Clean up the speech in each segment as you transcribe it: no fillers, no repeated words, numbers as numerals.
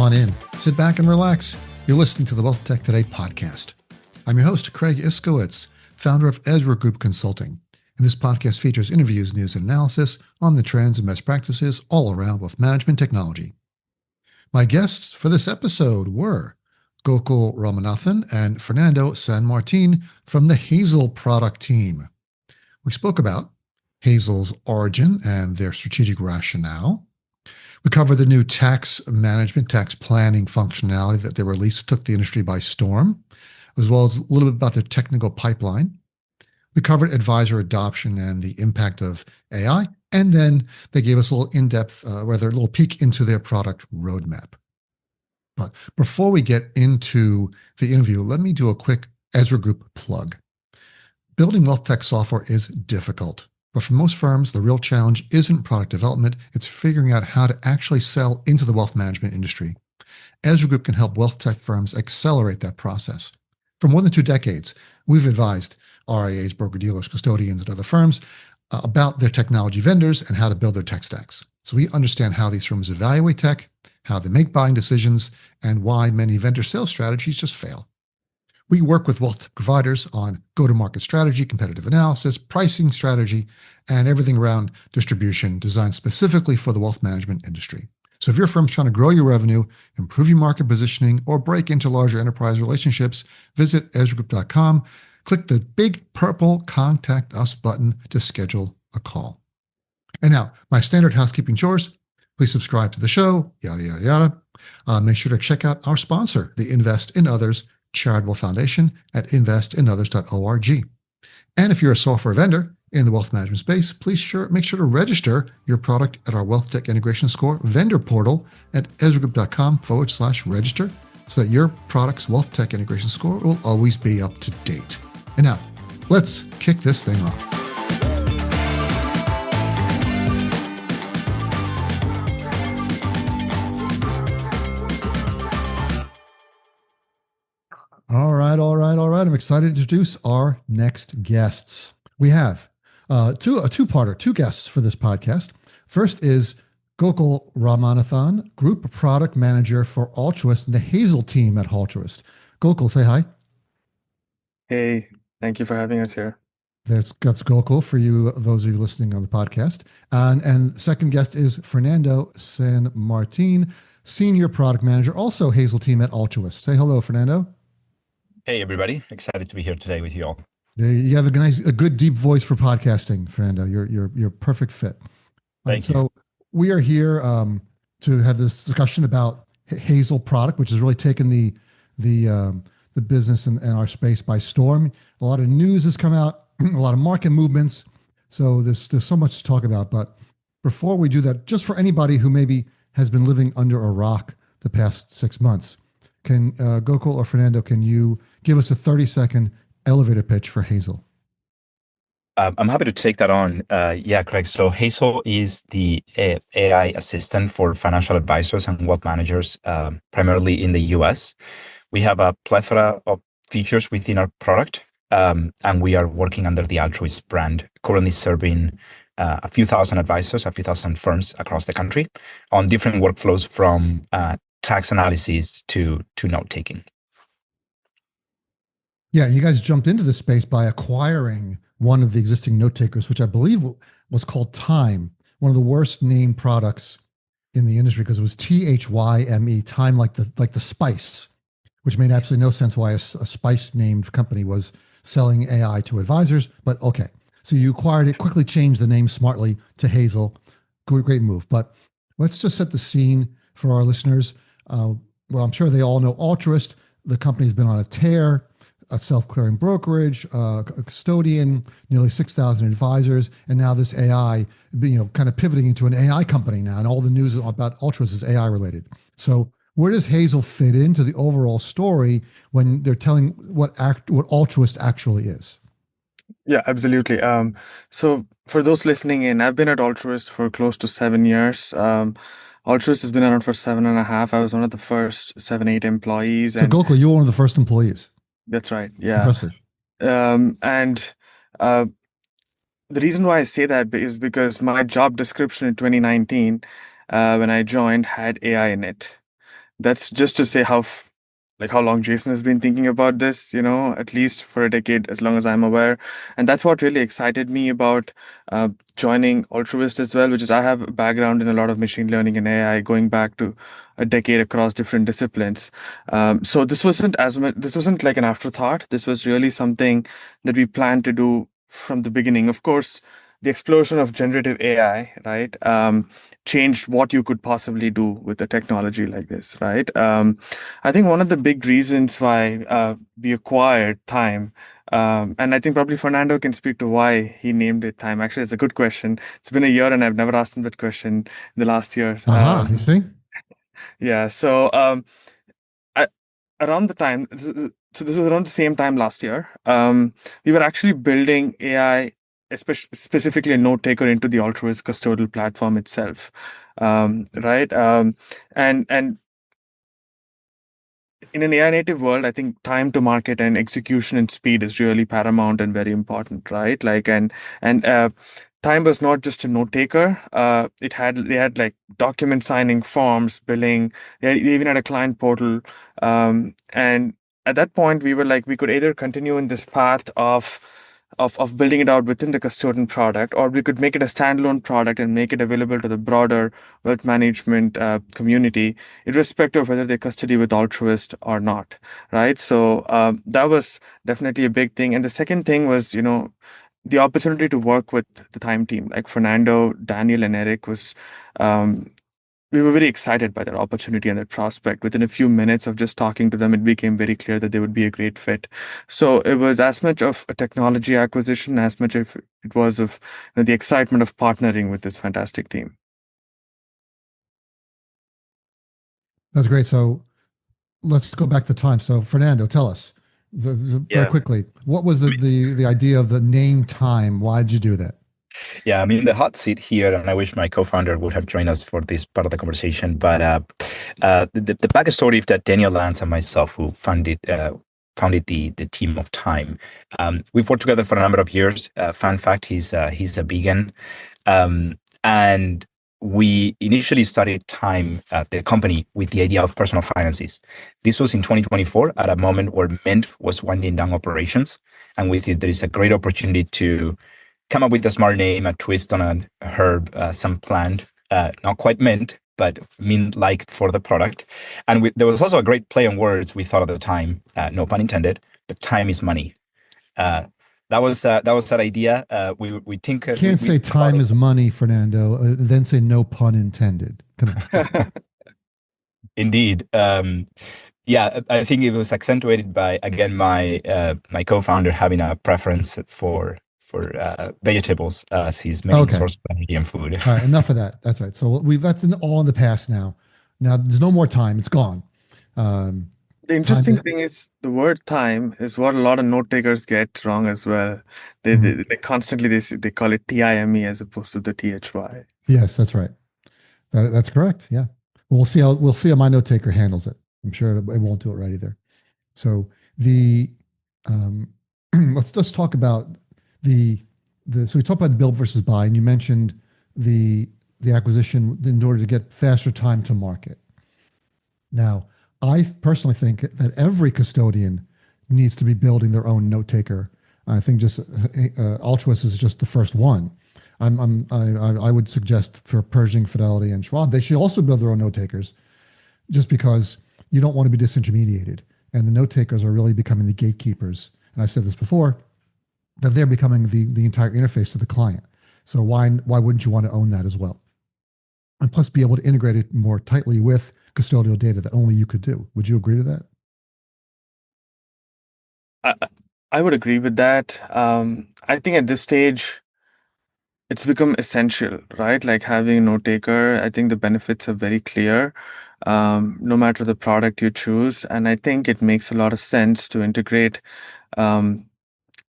on in, sit back and relax. You're listening to the Wealth Tech Today podcast. I'm your host, Craig Iskowitz, founder of Ezra Group Consulting. And this podcast features interviews, news, and analysis on the trends and best practices all around wealth management technology. My guests for this episode were Gokul Ramanathan and Fernando San Martin from the Hazel product team. We spoke about Hazel's origin and their strategic rationale. We covered the new tax management, tax planning functionality that they released, took the industry by storm, as well as a little bit about their technical pipeline. We covered advisor adoption and the impact of AI, and then they gave us a little in-depth, a little peek into their product roadmap. But before we get into the interview, let me do a quick Ezra Group plug. Building wealth tech software is difficult. But for most firms, the real challenge isn't product development, it's figuring out how to actually sell into the wealth management industry. Ezra Group can help wealth tech firms accelerate that process. For more than 2 decades, we've advised RIAs, broker-dealers, custodians, and other firms about their technology vendors and how to build their tech stacks. So we understand how these firms evaluate tech, how they make buying decisions, and why many vendor sales strategies just fail. We work with wealth tech providers on go-to-market strategy, competitive analysis, pricing strategy, and everything around distribution designed specifically for the wealth management industry. So if your firm's trying to grow your revenue, improve your market positioning, or break into larger enterprise relationships, visit EzraGroup.com, click the big purple Contact Us button to schedule a call. And now, my standard housekeeping chores. Please subscribe to the show, yada, yada, yada. Make sure to check out our sponsor, the Invest in Others Charitable Foundation at investinothers.org. And if you're a software vendor in the wealth management space, make sure to register your product at our Wealth Tech Integration Score vendor portal at ezragroup.com/register so that your product's wealth tech integration score will always be up to date. And now, let's kick this thing off. All right. I'm excited to introduce our next guests. We have a two-parter, 2 guests for this podcast. First is Gokul Ramanathan, Group Product Manager for Altruist and the Hazel team at Altruist. Gokul, say hi. Hey, thank you for having us here. That's Gokul for you, those of you listening on the podcast. And second guest is Fernando San Martin, Senior Product Manager, also Hazel team at Altruist. Say hello, Fernando. Hey, everybody. Excited to be here today with you all. You have a good deep voice for podcasting, Fernando. You're a perfect fit. Thank you. So we are here to have this discussion about Hazel product, which has really taken the business and our space by storm. A lot of news has come out, a lot of market movements. So there's so much to talk about. But before we do that, just for anybody who maybe has been living under a rock the past 6 months, can Gokul or Fernando, can you give us a 30-second elevator pitch for Hazel? I'm happy to take that on. Yeah, Craig. So Hazel is the AI assistant for financial advisors and wealth managers, primarily in the US. We have a plethora of features within our product, and we are working under the Altruist brand, currently serving a few thousand advisors, a few thousand firms across the country on different workflows from tax analysis to note-taking. Yeah, you guys jumped into this space by acquiring one of the existing note takers, which I believe was called Time, one of the worst named products in the industry because it was THYME, Time like the spice, which made absolutely no sense why a spice named company was selling AI to advisors. But okay, so you acquired it, quickly changed the name smartly to Hazel. Great move. But let's just set the scene for our listeners. Well, I'm sure they all know Altruist. The company's been on a tear. A self-clearing brokerage, a custodian, nearly 6,000 advisors, and now this AI, kind of pivoting into an AI company now, and all the news about Altruist is AI related. So where does Hazel fit into the overall story when they're telling what Altruist actually is? Yeah, absolutely. So for those listening in, I've been at Altruist for close to 7 years. Altruist has been around for 7.5. I was one of the first 7-8 employees. So Gokul, you were one of the first employees. That's right. Yeah. Impressive. And the reason why I say that is because my job description in 2019, when I joined, had AI in it. that's just to say how long Jason has been thinking about this, at least for a decade, as long as I'm aware. And that's what really excited me about joining Altruist as well, which is I have a background in a lot of machine learning and AI going back to a decade across different disciplines. So this wasn't like an afterthought. This was really something that we planned to do from the beginning. Of course, the explosion of generative AI, right, changed what you could possibly do with a technology like this, right? I think one of the big reasons why we acquired Time, and I think probably Fernando can speak to why he named it Time. Actually, it's a good question. It's been a year, and I've never asked him that question in the last year. Aha, you see? Yeah. So I, around the time, so this was around the same time last year. We were actually building AI, specifically a Notetaker, into the Altruist custodial platform itself, right? And in an AI native world, I think time to market and execution and speed is really paramount and very important, right? Like, and time was not just a note taker. They had like document signing, forms, billing. They even had a client portal. And at that point, we were like, we could either continue in this path of building it out within the custodian product, or we could make it a standalone product and make it available to the broader wealth management community, irrespective of whether they custody with Altruist or not, right? So that was definitely a big thing. And the second thing was, the opportunity to work with the Time team, like Fernando, Daniel, and Eric was. We were very excited by that opportunity and that prospect. Within a few minutes of just talking to them, it became very clear that they would be a great fit. So it was as much of a technology acquisition as much as it was of the excitement of partnering with this fantastic team. That's great. So let's go back to Time. So Fernando, tell us very Yeah. quickly, what was the idea of the name Time? Why did you do that? Yeah, I'm in the hot seat here, and I wish my co-founder would have joined us for this part of the conversation. But the backstory of that Daniel Lance and myself, who founded the team of Time, we've worked together for a number of years. Fun fact, he's a vegan, and we initially started Time, the company, with the idea of personal finances. This was in 2024, at a moment where Mint was winding down operations, and we thought there is a great opportunity to come up with a smart name, a twist on a herb, some plant, not quite mint, but mint-like for the product. And there was also a great play on words we thought at the time, no pun intended, but time is money. That was that idea. We think Can't say time is money, Fernando, then say no pun intended. Come on. Indeed. Yeah, I think it was accentuated by, again, my co-founder having a preference for vegetables as his main source of energy and food. All right, enough of that. That's right. So that's all in the past now. Now there's no more time. It's gone. The interesting thing is the word time is what a lot of note takers get wrong as well. They constantly they call it TIME as opposed to the THY. Yes, that's right. That's correct. Yeah. We'll see how my note taker handles it. I'm sure it won't do it right either. So let's just talk about so we talked about build versus buy, and you mentioned the acquisition in order to get faster time to market. Now, I personally think that every custodian needs to be building their own note taker. I think just Altruist is just the first one. I would suggest for Pershing, Fidelity, and Schwab, they should also build their own note takers, just because you don't want to be disintermediated. And the note takers are really becoming the gatekeepers. And I've said this before, that they're becoming the entire interface to the client. So why wouldn't you want to own that as well? And plus be able to integrate it more tightly with custodial data that only you could do. Would you agree to that? I would agree with that. I think at this stage, it's become essential, right? Like having a note taker, I think the benefits are very clear, no matter the product you choose. And I think it makes a lot of sense to integrate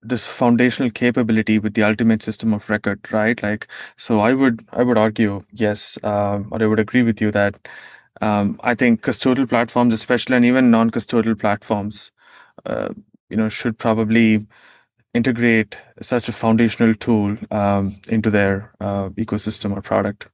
this foundational capability with the ultimate system of record, right? Like, so I would argue, yes, or I would agree with you that I think custodial platforms, especially, and even non-custodial platforms, should probably integrate such a foundational tool into their ecosystem or product.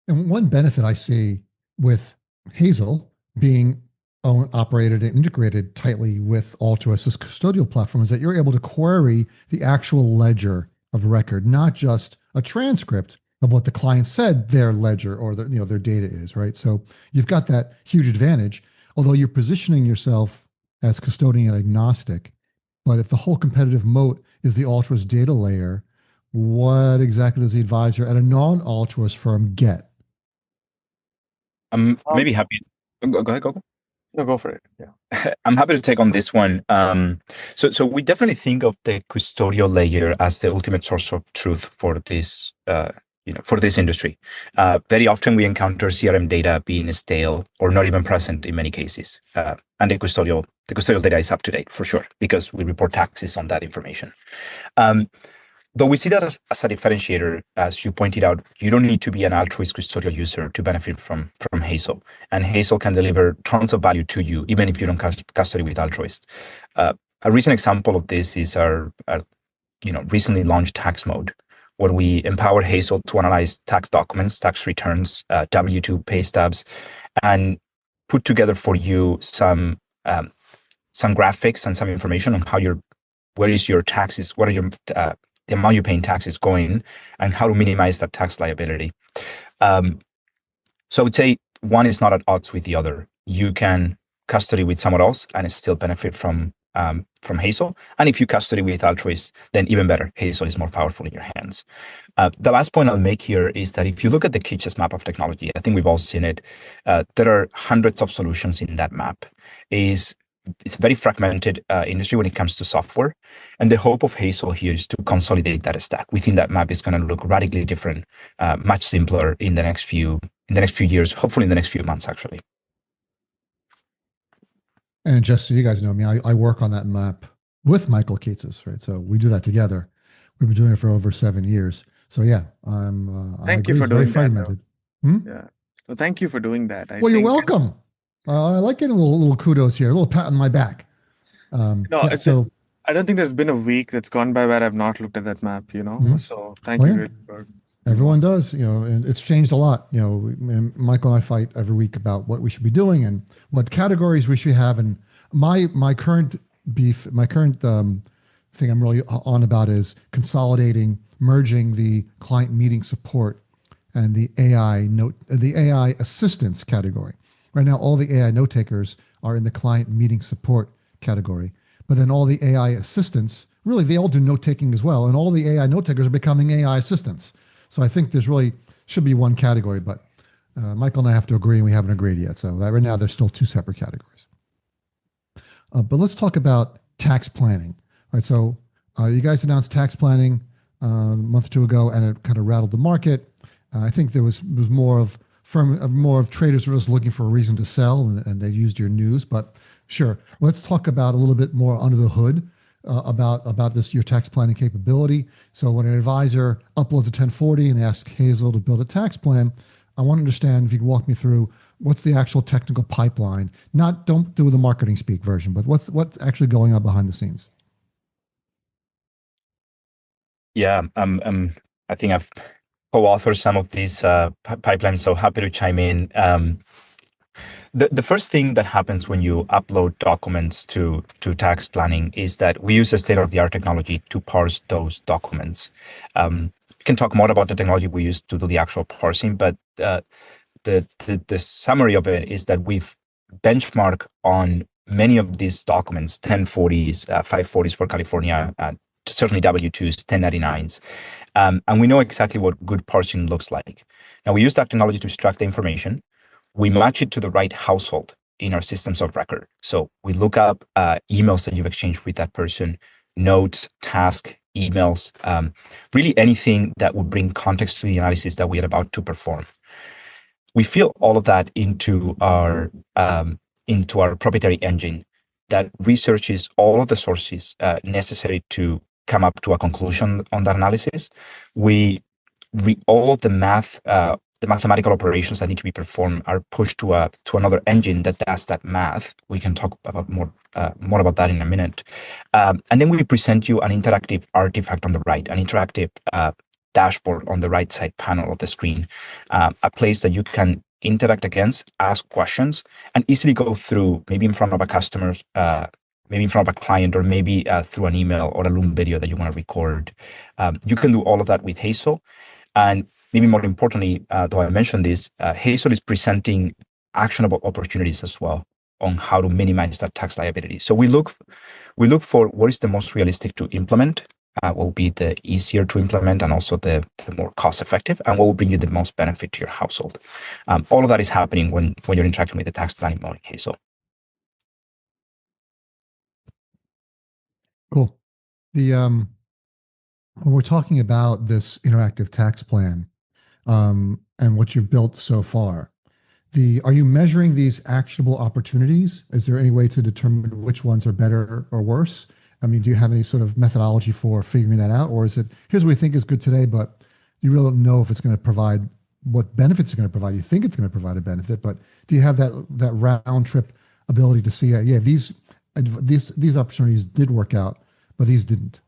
And one benefit I see with Hazel being operated and integrated tightly with Altruist's custodial platform is that you're able to query the actual ledger of record, not just a transcript of what the client said their ledger or their data is, right? So you've got that huge advantage, although you're positioning yourself as custodian agnostic. But if the whole competitive moat is the Altruist data layer, what exactly does the advisor at a non-Altruist firm get? I'm maybe happy. Go ahead, Gokul. No, go for it. Yeah. I'm happy to take on this one. So we definitely think of the custodial layer as the ultimate source of truth for this, for this industry. Very often we encounter CRM data being stale or not even present in many cases, and the custodial data is up to date for sure because we report taxes on that information. Though we see that as a differentiator, as you pointed out, you don't need to be an Altruist custodial user to benefit from Hazel. And Hazel can deliver tons of value to you, even if you don't custody with Altruist. A recent example of this is our recently launched tax mode, where we empower Hazel to analyze tax documents, tax returns, W-2 pay stubs, and put together for you some graphics and some information on where is your taxes, what are your the amount you pay in taxes going, and how to minimize that tax liability. So I would say one is not at odds with the other. You can custody with someone else and still benefit from Hazel. And if you custody with Altruist, then even better. Hazel is more powerful in your hands. The last point I'll make here is that if you look at the Kitsch's map of technology, I think we've all seen it. There are hundreds of solutions in that map. It's a very fragmented industry when it comes to software. And the hope of Hazel here is to consolidate that stack. We think that map is going to look radically different, much simpler in the next few years, hopefully in the next few months, actually. And just so you guys know me, I work on that map with Michael Katzis, right? So we do that together. We've been doing it for over 7 years. So yeah, Thank you for doing very fragmented. Yeah. Well, thank you for doing that. You're welcome. I like getting a little kudos here, a little pat on my back. So I don't think there's been a week that's gone by where I've not looked at that map, So thank you. Yeah. Everyone does, and it's changed a lot. Michael and I fight every week about what we should be doing and what categories we should have. And my current beef, my current thing I'm really on about is consolidating, merging the client meeting support and the AI assistance category. Right now, all the AI note takers are in the client meeting support category, but then all the AI assistants, really, they all do note taking as well. And all the AI note takers are becoming AI assistants. So I think there's really should be one category, but Michael and I have to agree, and we haven't agreed yet. So right now, there's still two separate categories. But let's talk about tax planning. Right. So you guys announced tax planning a month or two ago, and it kind of rattled the market. I think there was more of traders were just looking for a reason to sell, and they used your news. But sure, let's talk about a little bit more under the hood about this, your tax planning capability. So when an advisor uploads a 1040 and asks Hazel to build a tax plan, I want to understand if you can walk me through what's the actual technical pipeline. Don't do the marketing speak version, but what's actually going on behind the scenes. Yeah, I think I've co-authored some of these pipelines, so happy to chime in. The first thing that happens when you upload documents to tax planning is that we use a state-of-the-art technology to parse those documents. We can talk more about the technology we use to do the actual parsing, but the summary of it is that we've benchmarked on many of these documents, 1040s, 540s for California, certainly W-2s, 1099s. And we know exactly what good parsing looks like. Now, we use that technology to extract the information. We match it to the right household in our systems of record. So we look up emails that you've exchanged with that person, notes, tasks, emails, really anything that would bring context to the analysis that we are about to perform. We fill all of that into our proprietary engine that researches all of the sources necessary to come up to a conclusion on that analysis. All of the mathematical operations that need to be performed are pushed to another engine that does that math. We can talk about more about that in a minute. And then we present you an interactive artifact on the right, an interactive dashboard on the right side panel of the screen, a place that you can interact against, ask questions, and easily go through, maybe in front of a customer, maybe in front of a client, or maybe through an email or a Loom video that you want to record. You can do all of that with Hazel. And maybe more importantly, though I mentioned this, Hazel is presenting actionable opportunities as well on how to minimize that tax liability. So we look for what is the most realistic to implement, what will be the easier to implement, and also the more cost effective, and what will bring you the most benefit to your household. All of that is happening when you're interacting with the tax planning mode in Hazel. Cool. When we're talking about this interactive tax plan, and what you've built so far, are you measuring these actionable opportunities? Is there any way to determine which ones are better or worse? I mean, do you have any sort of methodology for figuring that out? Or is it, here's what we think is good today, but you really don't know if it's going to provide what benefits it's going to provide? You think it's going to provide a benefit, but do you have that round trip ability to see, yeah, these opportunities did work out, but these didn't?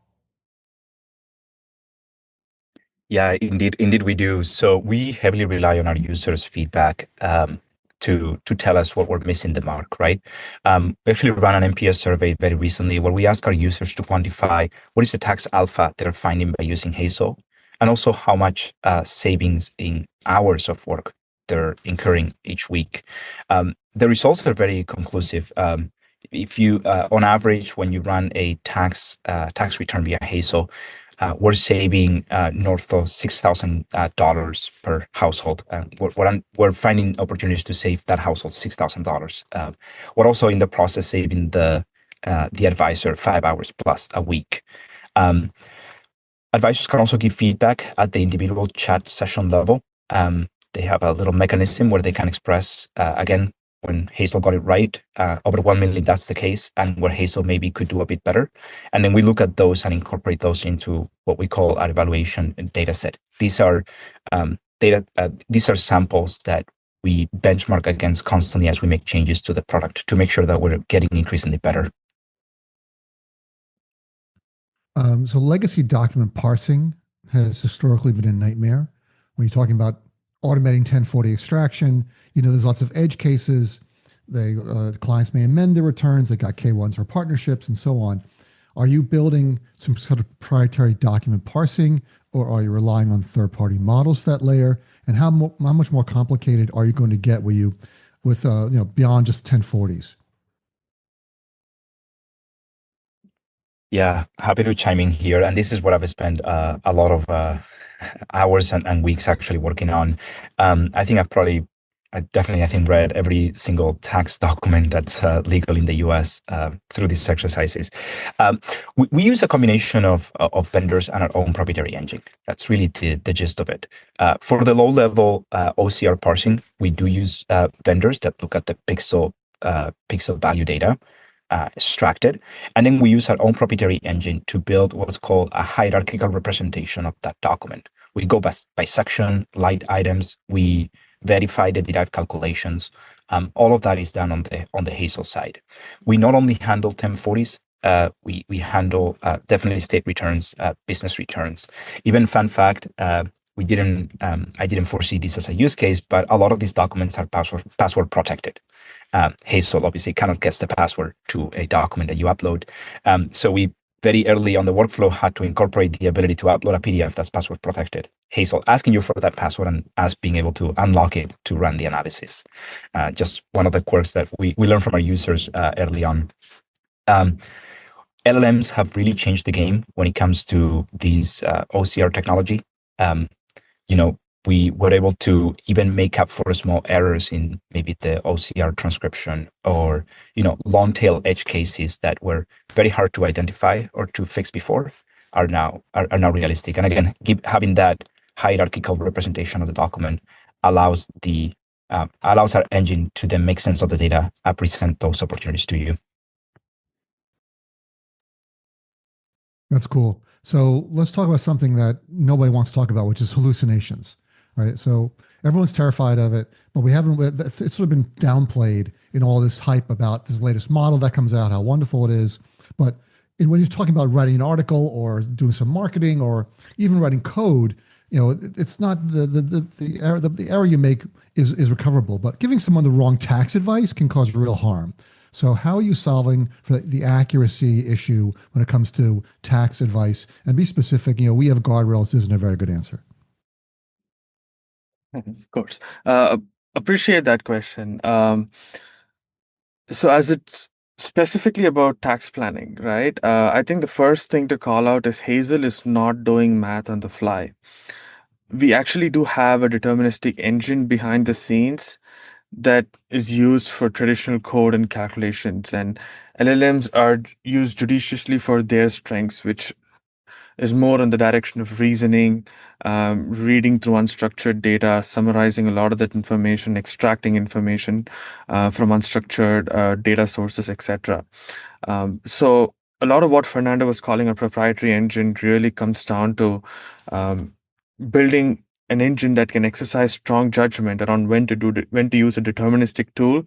Yeah, indeed we do. So we heavily rely on our users' feedback to tell us what we're missing the mark, right? We actually ran an NPS survey very recently where we ask our users to quantify what is the tax alpha they're finding by using Hazel, and also how much savings in hours of work they're incurring each week. The results are very conclusive. If you, on average, when you run a tax return via Hazel, we're saving north of $6,000 per household. We're finding opportunities to save that household $6,000. We're also in the process saving the advisor 5 hours plus a week. Advisors can also give feedback at the individual chat session level. They have a little mechanism where they can express, again, when Hazel got it right, over 1 million, that's the case, and where Hazel maybe could do a bit better. And then we look at those and incorporate those into what we call our evaluation data set. These are these are samples that we benchmark against constantly as we make changes to the product to make sure that we're getting increasingly better. So legacy document parsing has historically been a nightmare. When you're talking about automating 1040 extraction, there's lots of edge cases. Clients may amend their returns. They got K1s for partnerships and so on. Are you building some sort of proprietary document parsing, or are you relying on third-party models for that layer? And how much more complicated are you going to get with beyond just 1040s? Yeah, happy to chime in here. And this is what I've spent a lot of hours and weeks actually working on. I think read every single tax document that's legal in the US through these exercises. We use a combination of vendors and our own proprietary engine. That's really the gist of it. For the low-level OCR parsing, we do use vendors that look at the pixel value data extracted, and then we use our own proprietary engine to build what's called a hierarchical representation of that document. We go by section, light items, we verify the derived calculations. All of that is done on the Hazel side. We not only handle 1040s, we handle definitely state returns, business returns. Even fun fact, I didn't foresee this as a use case, but a lot of these documents are password protected. Hazel obviously cannot guess the password to a document that you upload. So we very early on the workflow had to incorporate the ability to upload a PDF that's password protected. Hazel asking you for that password and us being able to unlock it to run the analysis. Just one of the quirks that we learned from our users early on. LLMs have really changed the game when it comes to these OCR technology. We were able to even make up for small errors in maybe the OCR transcription or, long tail edge cases that were very hard to identify or to fix before are now realistic. And again, having that hierarchical representation of the document allows our engine to then make sense of the data and present those opportunities to you. That's cool. So let's talk about something that nobody wants to talk about, which is hallucinations. Right. So everyone's terrified of it, but it's sort of been downplayed in all this hype about this latest model that comes out, how wonderful it is. But when you're talking about writing an article or doing some marketing or even writing code, it's not the error you make is recoverable, but giving someone the wrong tax advice can cause real harm. So how are you solving for the accuracy issue when it comes to tax advice? And be specific. We have guardrails isn't a very good answer. Of course. Appreciate that question. So as it's specifically about tax planning, right? I think the first thing to call out is Hazel is not doing math on the fly. We actually do have a deterministic engine behind the scenes that is used for traditional code and calculations, and LLMs are used judiciously for their strengths, which is more in the direction of reasoning, reading through unstructured data, summarizing a lot of that information, extracting information from unstructured data sources, etc. So a lot of what Fernando was calling a proprietary engine really comes down to building an engine that can exercise strong judgment around when to use a deterministic tool,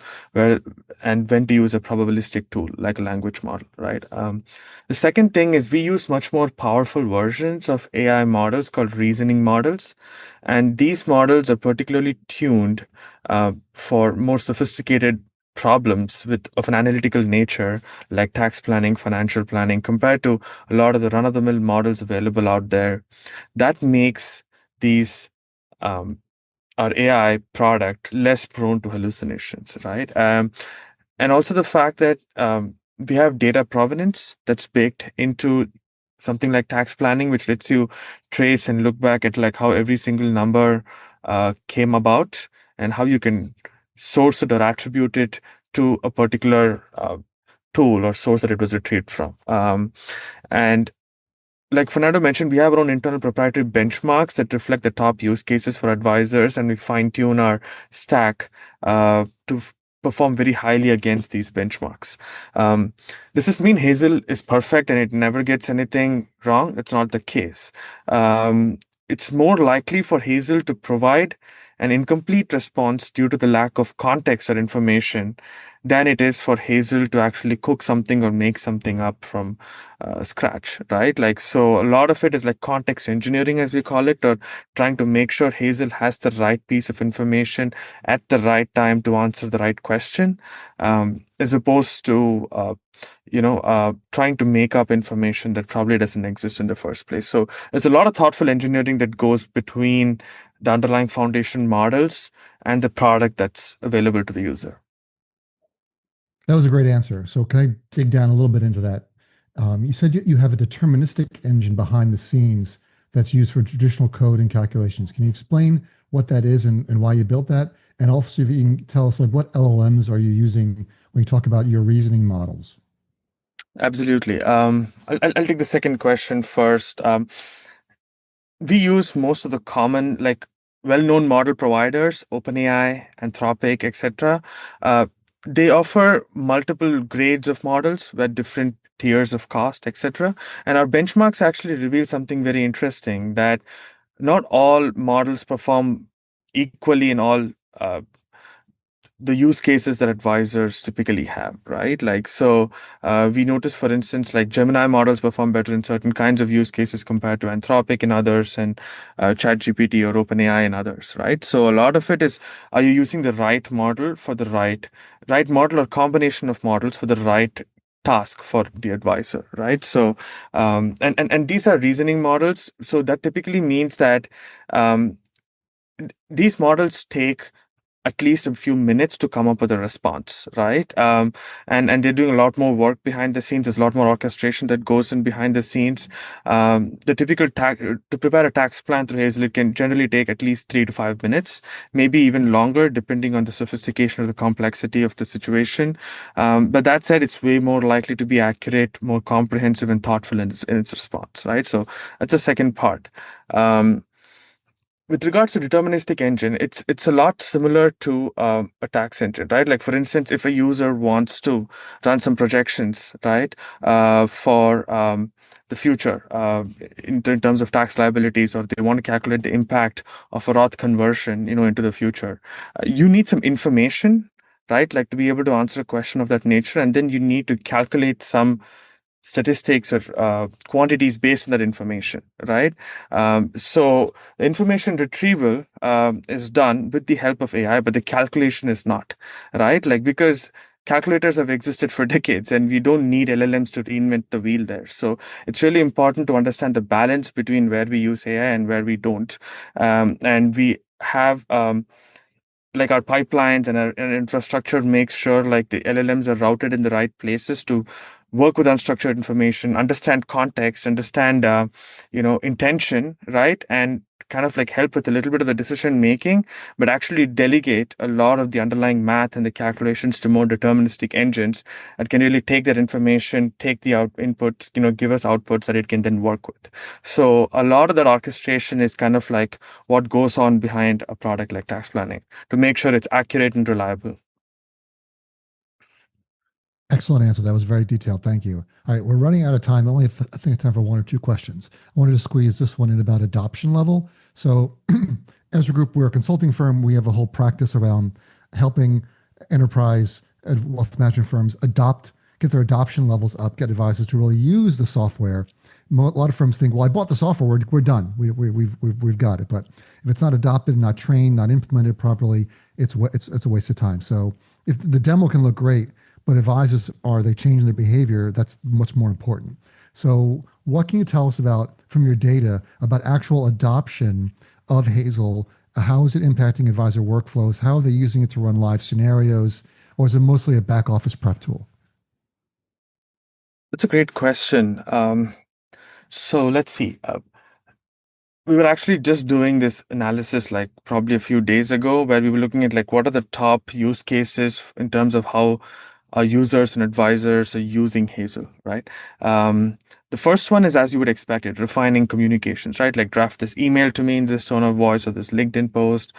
and when to use a probabilistic tool like a language model, right? The second thing is we use much more powerful versions of AI models called reasoning models, and these models are particularly tuned for more sophisticated problems of an analytical nature, like tax planning, financial planning, compared to a lot of the run-of-the-mill models available out there. That makes these our AI product less prone to hallucinations, right? And also the fact that we have data provenance that's baked into something like tax planning, which lets you trace and look back at like how every single number came about and how you can source it or attribute it to a particular tool or source that it was retrieved from. And like Fernando mentioned, we have our own internal proprietary benchmarks that reflect the top use cases for advisors, and we fine tune our stack to perform very highly against these benchmarks. Does this mean Hazel is perfect and it never gets anything wrong? That's not the case. It's more likely for Hazel to provide an incomplete response due to the lack of context or information than it is for Hazel to actually cook something or make something up from scratch, right? Like, so a lot of it is like context engineering, as we call it, or trying to make sure Hazel has the right piece of information at the right time to answer the right question, as opposed to trying to make up information that probably doesn't exist in the first place. So there's a lot of thoughtful engineering that goes between the underlying foundation models and the product that's available to the user. That was a great answer. So can I dig down a little bit into that? You said you have a deterministic engine behind the scenes that's used for traditional code and calculations. Can you explain what that is and why you built that? And also, if you can tell us, like, what LLMs are you using when you talk about your reasoning models? Absolutely. I'll take the second question first. We use most of the common, like, well-known model providers, OpenAI, Anthropic, etc. They offer multiple grades of models with different tiers of cost, etc. And our benchmarks actually reveal something very interesting, that not all models perform equally in all the use cases that advisors typically have, right? Like, so we notice, for instance, like Gemini models perform better in certain kinds of use cases compared to Anthropic in others, and ChatGPT or OpenAI in others, right? So a lot of it is, are you using the right model for the right model or combination of models for the right task for the advisor, right? So and these are reasoning models, so that typically means that these models take at least a few minutes to come up with a response, right? And they're doing a lot more work behind the scenes. There's a lot more orchestration that goes in behind the scenes. The typical to prepare a tax plan through Hazel, it can generally take at least 3 to 5 minutes, maybe even longer, depending on the sophistication or the complexity of the situation. But that said, it's way more likely to be accurate, more comprehensive, and thoughtful in its response, right? So that's the second part. With regards to deterministic engine, it's a lot similar to a tax engine, right? Like, for instance, if a user wants to run some projections, right, for the future in terms of tax liabilities, or they want to calculate the impact of a Roth conversion, into the future, you need some information, right? Like, to be able to answer a question of that nature, and then you need to calculate some statistics or quantities based on that information, right? So the information retrieval is done with the help of AI, but the calculation is not, right? Like, because calculators have existed for decades and we don't need LLMs to reinvent the wheel there. So it's really important to understand the balance between where we use AI and where we don't. And we have like our pipelines and our infrastructure makes sure like the LLMs are routed in the right places to work with unstructured information, understand context, understand intention, right, and kind of like help with a little bit of the decision making, but actually delegate a lot of the underlying math and the calculations to more deterministic engines that can really take that information, take the inputs, give us outputs that it can then work with. So a lot of that orchestration is kind of like what goes on behind a product like tax planning to make sure it's accurate and reliable. Excellent answer. That was very detailed. Thank you. All right, we're running out of time. I only have, I think, time for one or two questions. I wanted to squeeze this one in about adoption level. So, as a group, we're a consulting firm. We have a whole practice around helping enterprise and wealth management firms get their adoption levels up, get advisors to really use the software. A lot of firms think, well, I bought the software, we're done. We've got it. But if it's not adopted, not trained, not implemented properly, it's a waste of time. So, if the demo can look great, but advisors, are they changing their behavior? That's much more important. So what can you tell us about, from your data, about actual adoption of Hazel? How is it impacting advisor workflows? How are they using it to run live scenarios? Or is it mostly a back office prep tool? That's a great question. So let's see. We were actually just doing this analysis like probably a few days ago, where we were looking at like what are the top use cases in terms of how our users and advisors are using Hazel, right? The first one is, as you would expect it, refining communications, right? Like draft this email to me in this tone of voice, or this LinkedIn post,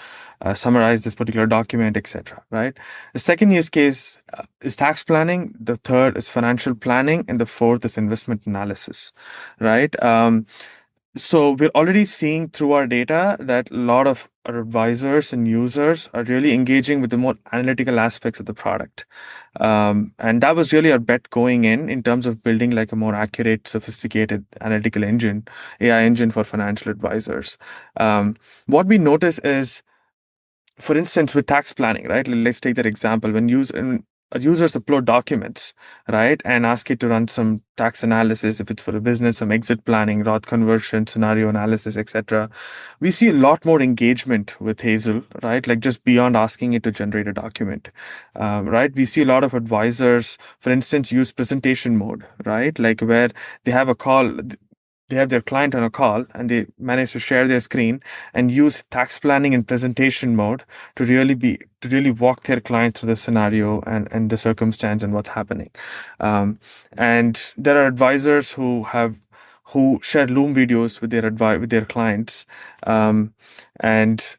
summarize this particular document, etc. Right? The second use case is tax planning. The third is financial planning, and the fourth is investment analysis, right? So we're already seeing through our data that a lot of our advisors and users are really engaging with the more analytical aspects of the product. And that was really our bet going in terms of building like a more accurate, sophisticated analytical engine, AI engine for financial advisors. What we notice is, for instance, with tax planning, right? Let's take that example. When users upload documents, right, and ask it to run some tax analysis, if it's for a business, some exit planning, Roth conversion, scenario analysis, etc., we see a lot more engagement with Hazel, right? Like just beyond asking it to generate a document, right? We see a lot of advisors, for instance, use presentation mode, right? Like where they have a call. They have their client on a call and they manage to share their screen and use tax planning in presentation mode to really walk their client through the scenario and the circumstance and what's happening. And there are advisors who share Loom videos with their clients, and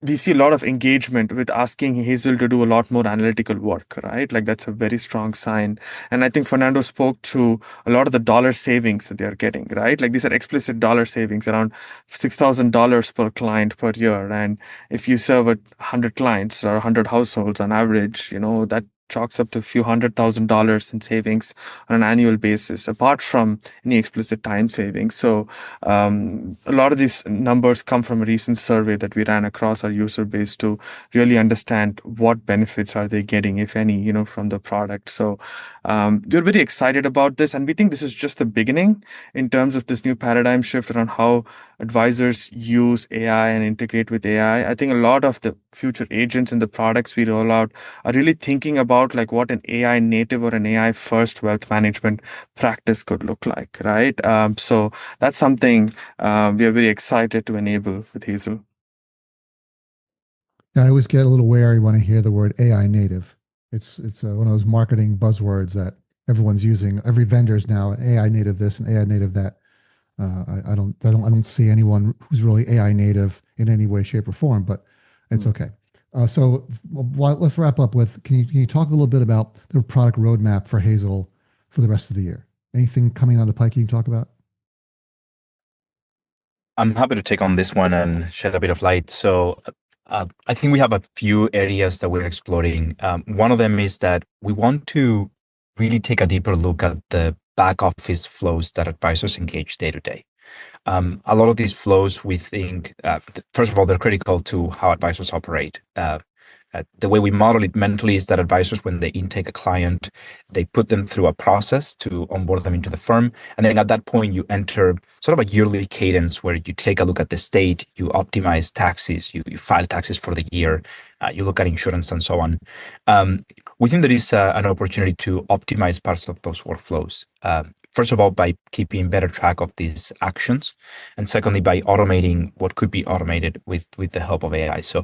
we see a lot of engagement with asking Hazel to do a lot more analytical work, right? Like that's a very strong sign. And I think Fernando spoke to a lot of the dollar savings that they're getting, right? Like these are explicit dollar savings, around $6,000 per client per year. And if you serve 100 clients or 100 households on average, that chalks up to a few $100,000 in savings on an annual basis, apart from any explicit time savings. So a lot of these numbers come from a recent survey that we ran across our user base to really understand what benefits are they getting, if any, from the product. So we're very excited about this, and we think this is just the beginning in terms of this new paradigm shift around how advisors use AI and integrate with AI. I think a lot of the future agents and the products we roll out are really thinking about like what an AI native or an AI first wealth management practice could look like, right? So that's something we are very excited to enable with Hazel. I always get a little wary when I hear the word AI native. It's one of those marketing buzzwords that everyone's using. Every vendor's now AI native this and AI native that. I don't see anyone who's really AI native in any way, shape, or form. But it's okay. So let's wrap up with, can you talk a little bit about the product roadmap for Hazel for the rest of the year? Anything coming down the pike you can talk about? I'm happy to take on this one and shed a bit of light. So I think we have a few areas that we're exploring. One of them is that we want to really take a deeper look at the back office flows that advisors engage day to day. A lot of these flows, we think, first of all, they're critical to how advisors operate. The way we model it mentally is that advisors, when they intake a client, they put them through a process to onboard them into the firm. And then at that point, you enter sort of a yearly cadence where you take a look at the state, you optimize taxes, you file taxes for the year, you look at insurance and so on. We think there is an opportunity to optimize parts of those workflows. First of all, by keeping better track of these actions, and secondly, by automating what could be automated with the help of AI. So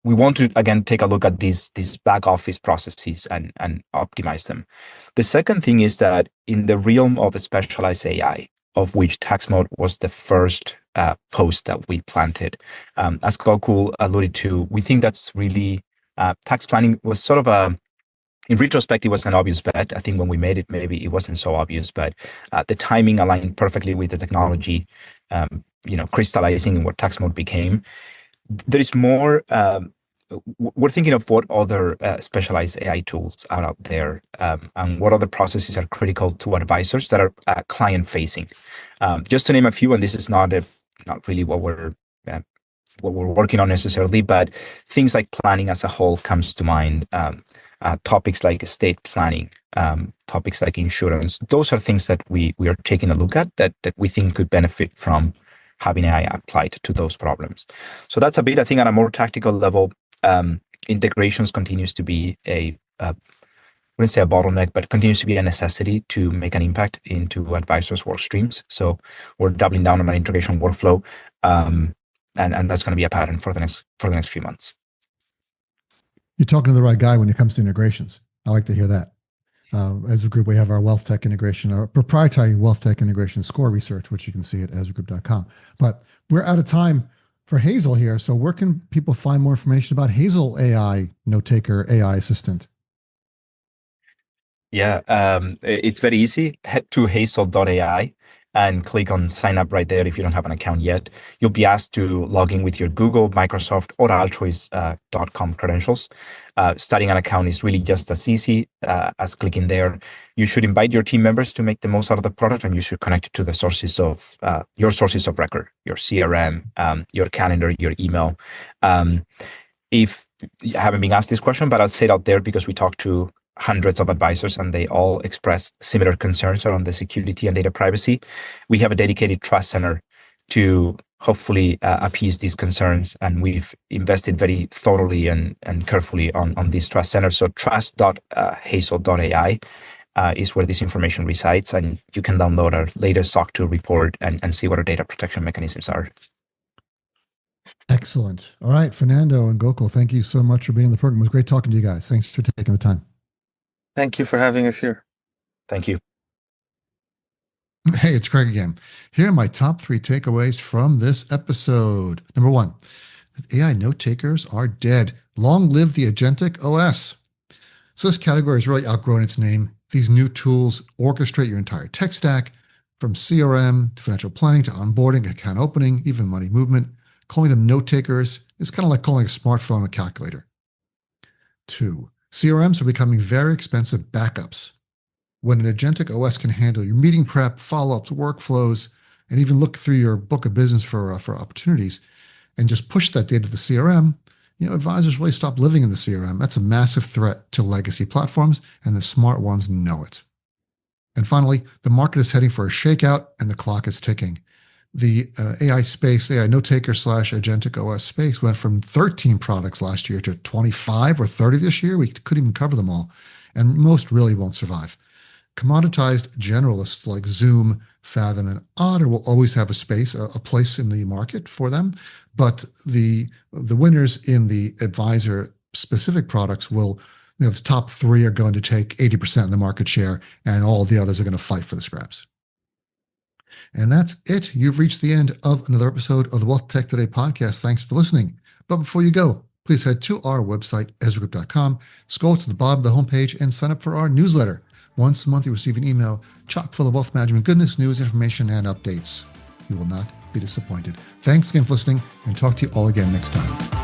we want to, again, take a look at these back office processes and optimize them. The second thing is that in the realm of specialized AI, of which TaxMode was the first post that we planted, as Gokul alluded to, we think that's really, tax planning was sort of in retrospect, it was an obvious bet. I think when we made it, maybe it wasn't so obvious, but the timing aligned perfectly with the technology, crystallizing in what TaxMode became. There is more. We're thinking of what other specialized AI tools are out there, and what other processes are critical to advisors that are client-facing. Just to name a few, and this is not really what we're working on necessarily, but things like planning as a whole comes to mind. Topics like estate planning, topics like insurance. Those are things that we are taking a look at that we think could benefit from having AI applied to those problems. So that's a bit, I think, at a more tactical level. Integrations continues to be I wouldn't say a bottleneck, but continues to be a necessity to make an impact into advisors' work streams. So we're doubling down on an integration workflow, and that's going to be a pattern for the next few months. You're talking to the right guy when it comes to integrations. I like to hear that. As a group, we have our wealth tech integration, our proprietary wealth tech integration score research, which you can see at ezragroup.com. But we're out of time for Hazel here. So where can people find more information about Hazel AI, Notetaker AI assistant? Yeah, it's very easy. Head to hazel.ai and click on sign up right there if you don't have an account yet. You'll be asked to log in with your Google, Microsoft, or Altruist.com credentials. Starting an account is really just as easy as clicking there. You should invite your team members to make the most out of the product, and you should connect it to the sources of your sources of record, your CRM, your calendar, your email. If you haven't been asked this question, but I'll say it out there because we talked to hundreds of advisors and they all express similar concerns around the security and data privacy. We have a dedicated trust center to hopefully appease these concerns, and we've invested very thoroughly and carefully on this trust center. So trust.hazel.ai is where this information resides, and you can download our latest SOC 2 report and see what our data protection mechanisms are. Excellent. All right, Fernando and Gokul, thank you so much for being on the program. It was great talking to you guys. Thanks for taking the time. Thank you for having us here. Thank you. Hey, it's Craig again. Here are my top 3 takeaways from this episode. Number 1, AI note takers are dead. Long live the agentic OS. So this category has really outgrown its name. These new tools orchestrate your entire tech stack, from CRM to financial planning to onboarding, account opening, even money movement. Calling them note takers is kind of like calling a smartphone a calculator. 2, CRMs are becoming very expensive backups. When an agentic OS can handle your meeting prep, follow-ups, workflows, and even look through your book of business for opportunities, and just push that data to the CRM, advisors really stop living in the CRM. That's a massive threat to legacy platforms, and the smart ones know it. And finally, the market is heading for a shakeout, and the clock is ticking. The AI space, AI note-taker / agentic OS space went from 13 products last year to 25 or 30 this year. We couldn't even cover them all, and most really won't survive. Commoditized generalists like Zoom, Fathom, and Otter will always have a space, a place in the market for them, but the winners in the advisor-specific products will, the top 3 are going to take 80% of the market share, and all the others are going to fight for the scraps. And that's it. You've reached the end of another episode of the Wealth Tech Today podcast. Thanks for listening. But before you go, please head to our website, ezragroup.com, scroll to the bottom of the homepage, and sign up for our newsletter. Once a month, you receive an email chock full of wealth management goodness, news, information, and updates. You will not be disappointed. Thanks again for listening, and talk to you all again next time.